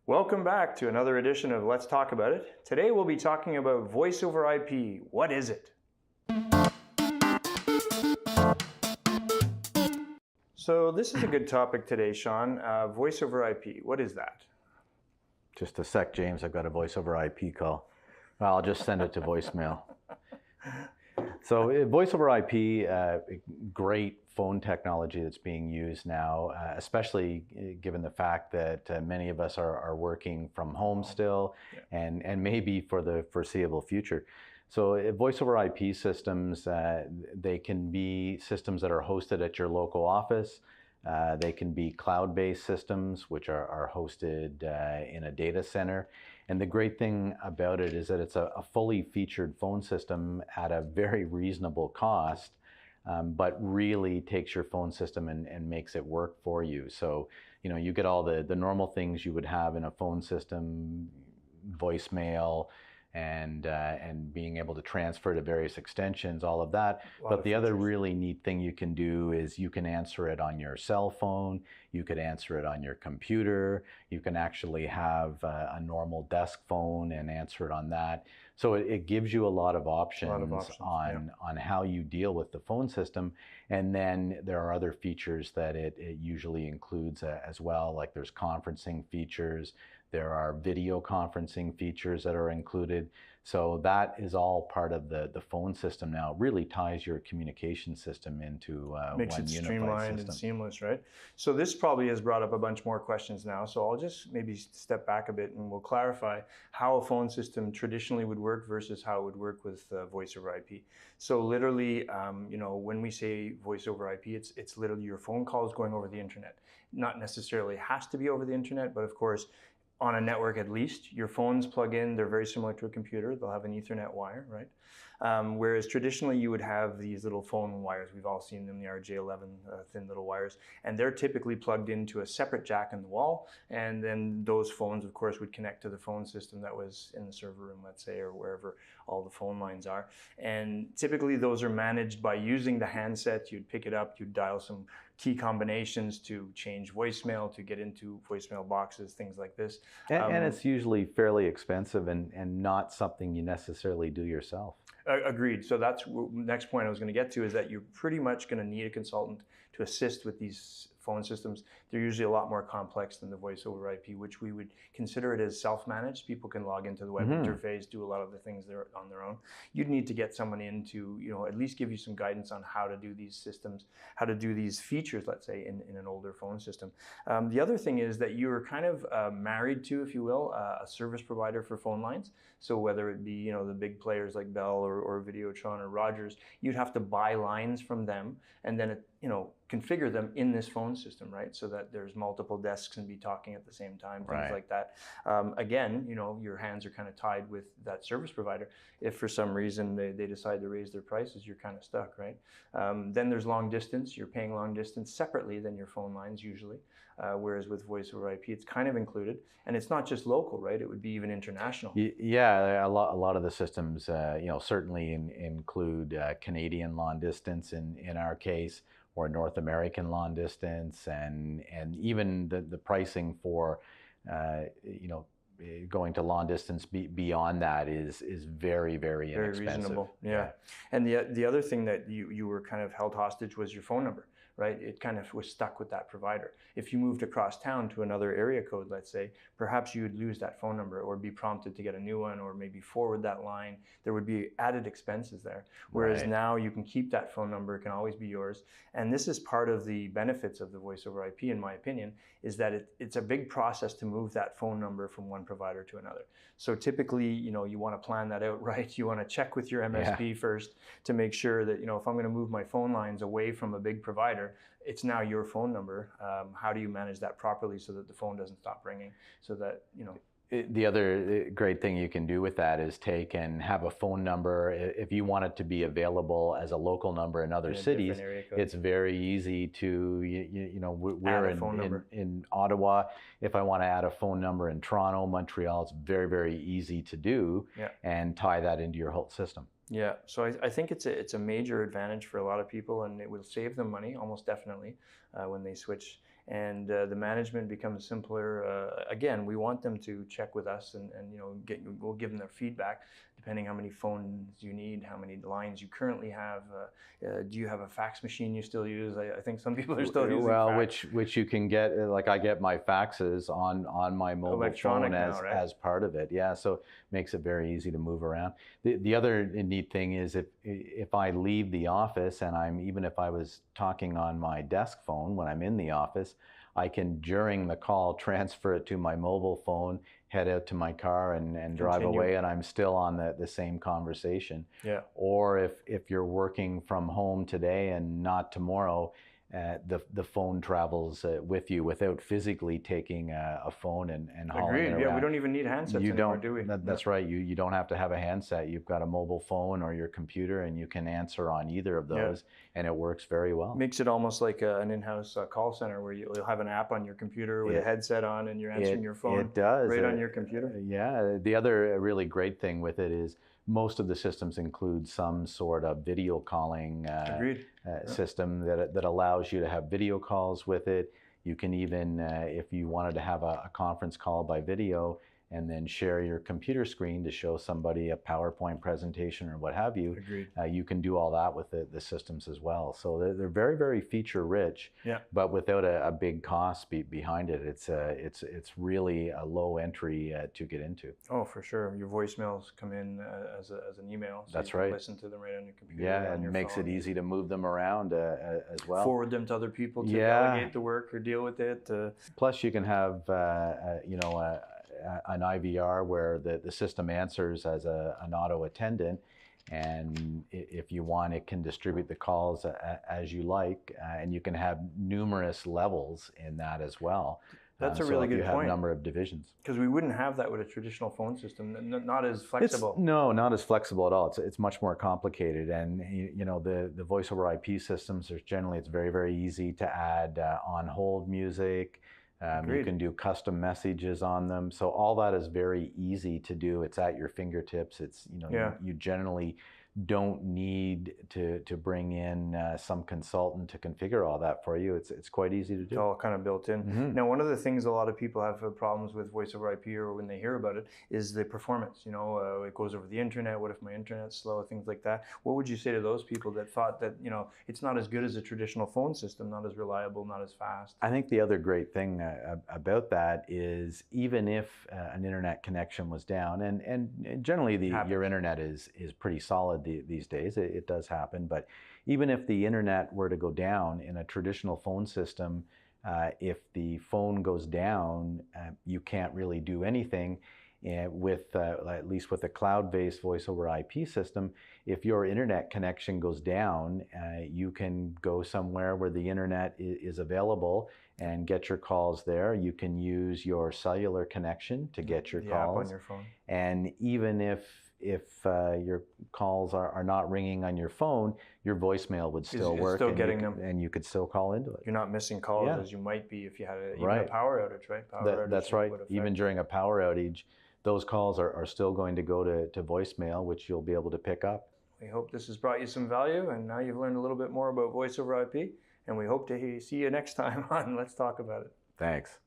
Welcome back to another edition of Let's Talk About It. Today we'll be talking about voice over IP. What is it? So this is a good topic today, Sean. Voice over IP. What is that? Just a sec, James. I've got a voice over IP call. I'll just send it to voicemail. So voice over IP, great phone technology that's being used now, especially given the fact that many of us are working from home still, and maybe for the foreseeable future. So voice over IP systems, they can be systems that are hosted at your local office. They can be cloud-based systems, which are hosted in a data center. And the great thing about it is that it's a fully featured phone system at a very reasonable cost, but really takes your phone system and makes it work for you. So, you know, you get all the normal things you would have in a phone system, voicemail, and being able to transfer to various extensions, all of that. But the other really neat thing you can do is you can answer it on your cell phone, you could answer it on your computer, you can actually have a normal desk phone and answer it on that. So it gives you a lot of options, on how you deal with the phone system. And then there are other features that it usually includes as well, like there's conferencing features. There are video conferencing features that are included. So that is all part of the phone system now. It really ties your communication system into one unified system. Makes it streamlined and seamless, right? So this probably has brought up a bunch more questions now. So I'll just maybe step back a bit and we'll clarify how a phone system traditionally would work versus how it would work with voice over IP. So literally, you know, when we say voice over IP, it's literally your phone calls going over the internet. Not necessarily has to be over the internet, but of course, on a network at least, your phones plug in, they're very similar to a computer, they'll have an Ethernet wire, right? Whereas traditionally you would have these little phone wires, we've all seen them, the RJ11 thin little wires, and they're typically plugged into a separate jack in the wall, and then those phones of course would connect to the phone system that was in the server room, let's say, or wherever all the phone lines are. And typically those are managed by using the handset. You'd pick it up, you'd dial some key combinations to change voicemail, to get into voicemail boxes, things like this. And it's usually fairly expensive and not something you necessarily do yourself. Agreed. So that's the next point I was going to get to, is that you're pretty much going to need a consultant to assist with these phone systems. They're usually a lot more complex than the voice over IP, which we would consider it as self-managed. People can log into the web interface, do a lot of the things there on their own. You'd need to get someone in to, you know, at least give you some guidance on how to do these systems, how to do these features, let's say, in an older phone system. The other thing is that you're kind of married to, if you will, a service provider for phone lines. So whether it be, you know, the big players like Bell or Videotron or Rogers, you'd have to buy lines from them and then, you know, configure them in this phone system, right? So that there's multiple desks and be talking at the same time, things like that. Again, you know, your hands are kind of tied with that service provider. If for some reason they decide to raise their prices, you're kind of stuck, right? Then there's long distance. You're paying long distance separately than your phone lines usually. Whereas with voice over IP, it's kind of included. And it's not just local, right? It would be even international. Yeah, a lot of the systems, you know, certainly include Canadian long distance in our case, or North American long distance, and even the pricing for, you know, going to long distance beyond that is very, very inexpensive. Very reasonable, yeah. And the other thing that you were kind of held hostage was your phone number, right? It kind of was stuck with that provider. If you moved across town to another area code, let's say, perhaps you would lose that phone number or be prompted to get a new one or maybe forward that line. There would be added expenses there. Whereas now you can keep that phone number, it can always be yours. And this is part of the benefits of the voice over IP, in my opinion, is that it's a big process to move that phone number from one provider to another. So typically, you know, you want to plan that out right. You want to check with your MSP first to make sure that, you know, if I'm going to move my phone lines away from a big provider, it's now your phone number. How do you manage that properly so that the phone doesn't stop ringing? So that, you know. The other great thing you can do with that is take and have a phone number. If you want it to be available as a local number in other cities, it's very easy to, you know, we're in Ottawa. If I want to add a phone number in Toronto, Montreal, it's very, very easy to do and tie that into your whole system. Yeah, so I think it's a major advantage for a lot of people, and it will save them money almost definitely when they switch. and the management becomes simpler. Again, we want them to check with us, and we'll give them their feedback depending how many phones you need, how many lines you currently have. Do you have a fax machine you still use? I think some people are still using fax. which you can get, like I get my faxes on my mobile phone as part of it. Yeah, so it makes it very easy to move around. The other neat thing is if I leave the office, and even if I was talking on my desk phone when I'm in the office, I can, during the call, transfer it to my mobile phone, head out to my car and drive away, and I'm still on the same conversation. Yeah. Or if you're working from home today and not tomorrow, the phone travels with you without physically taking a phone and hauling it around. Yeah, we don't even need handsets anymore, do we? That's right. You don't have to have a handset. You've got a mobile phone or your computer, and you can answer on either of those, and it works very well. Makes it almost like an in-house call center where you'll have an app on your computer with a headset on, and you're answering your phone right on your computer. Yeah. The other really great thing with it is most of the systems include some sort of video calling system that allows you to have video calls with it. You can even, if you wanted to have a conference call by video, and then share your computer screen to show somebody a PowerPoint presentation or what have you. You can do all that with the systems as well. So they're very, very feature rich, but without a big cost behind it. It's really a low entry to get into. Oh, for sure. Your voicemails come in as an email. So that's you right. can listen to them right on your computer. Yeah, and it makes it easy to move them around as well. Forward them to other people to delegate the work or deal with it. Plus, you can have an IVR where the system answers as an auto attendant, and if you want, it can distribute the calls as you like, and you can have numerous levels in that as well. That's a really good point. You have a number of divisions. Because we wouldn't have that with a traditional phone system, not as flexible. No, not as flexible at all. It's much more complicated, and the voice over IP systems, it's very, very easy to add on hold music. You can do custom messages on them. So all that is very easy to do. It's at your fingertips. You generally don't need to bring in some consultant to configure all that for you. It's quite easy to do. It's all kind of built in. Now, one of the things a lot of people have problems with voice over IP, or when they hear about it, is the performance. It goes over the internet. What if my internet's slow? Things like that. What would you say to those people that thought that it's not as good as a traditional phone system, not as reliable, not as fast? I think the other great thing about that is, even if an internet connection was down, and generally your internet is pretty solid these days, it does happen, but even if the internet were to go down in a traditional phone system, if the phone goes down, you can't really do anything. With at least with a cloud-based voice over IP system, if your internet connection goes down, you can go somewhere where the internet is available and get your calls there. You can use your cellular connection to get your calls app on your phone. And even if your calls are not ringing on your phone, your voicemail would still work, and you could still call into it. You're not missing calls as you might be if you had a power outage, right? That's right. Even during a power outage, those calls are still going to go to voicemail, which you'll be able to pick up. We hope this has brought you some value, and now you've learned a little bit more about voice over IP, and we hope to see you next time on Let's Talk About It. Thanks.